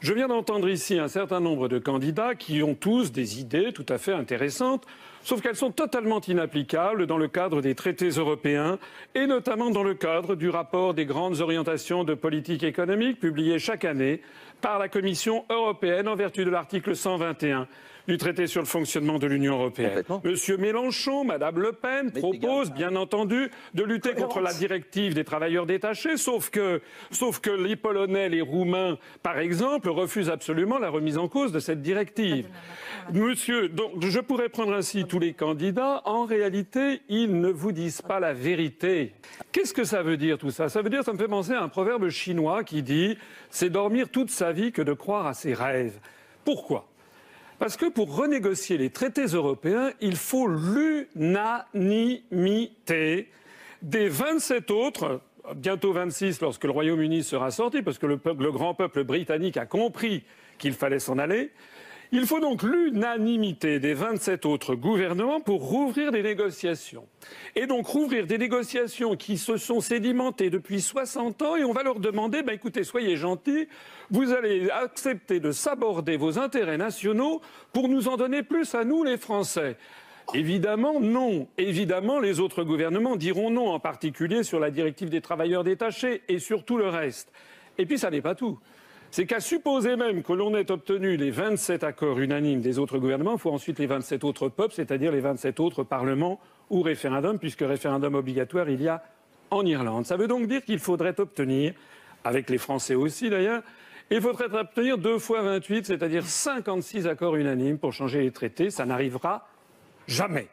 Je viens d'entendre ici un certain nombre de candidats qui ont tous des idées tout à fait intéressantes, sauf qu'elles sont totalement inapplicables dans le cadre des traités européens et notamment dans le cadre du rapport des grandes orientations de politique économique publié chaque année par la Commission européenne en vertu de l'article 121 du traité sur le fonctionnement de l'Union européenne. Monsieur Mélenchon, Madame Le Pen proposent bien entendu de lutter contre la directive des travailleurs détachés, sauf que les Polonais, les Roumains, par exemple, refusent absolument la remise en cause de cette directive. Monsieur, donc je pourrais prendre ainsi tous les candidats. En réalité, ils ne vous disent pas la vérité. Qu'est-ce que ça veut dire tout ça? Ça veut dire, ça me fait penser à un proverbe chinois qui dit « c'est dormir toute sa vie que de croire à ses rêves ». Pourquoi? Parce que pour renégocier les traités européens, il faut l'unanimité des 27 autres, bientôt 26 lorsque le Royaume-Uni sera sorti, parce que le grand peuple britannique a compris qu'il fallait s'en aller. Il faut donc l'unanimité des 27 autres gouvernements pour rouvrir des négociations. Et donc rouvrir des négociations qui se sont sédimentées depuis 60 ans et on va leur demander, écoutez, soyez gentils, vous allez accepter de s'aborder vos intérêts nationaux pour nous en donner plus à nous les Français. Évidemment, non. Évidemment, les autres gouvernements diront non, en particulier sur la directive des travailleurs détachés et sur tout le reste. Et puis ça n'est pas tout. C'est qu'à supposer même que l'on ait obtenu les 27 accords unanimes des autres gouvernements, il faut ensuite les 27 autres peuples, c'est-à-dire les 27 autres parlements ou référendums, puisque référendum obligatoire il y a en Irlande. Ça veut donc dire qu'il faudrait obtenir, avec les Français aussi d'ailleurs, il faudrait obtenir 2 fois 28, c'est-à-dire 56 accords unanimes pour changer les traités. Ça n'arrivera jamais.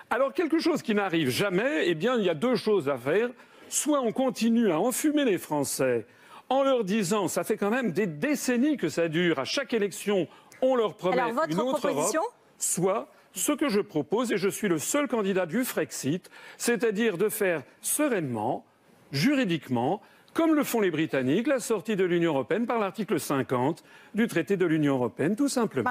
Alors quelque chose qui n'arrive jamais, eh bien il y a 2 choses à faire. Soit on continue à enfumer les Français en leur disant, ça fait quand même des décennies que ça dure, à chaque élection, on leur promet une autre Europe, soit ce que je propose, et je suis le seul candidat du Frexit, c'est-à-dire de faire sereinement, juridiquement, comme le font les Britanniques, la sortie de l'Union européenne par l'article 50 du traité de l'Union européenne, tout simplement.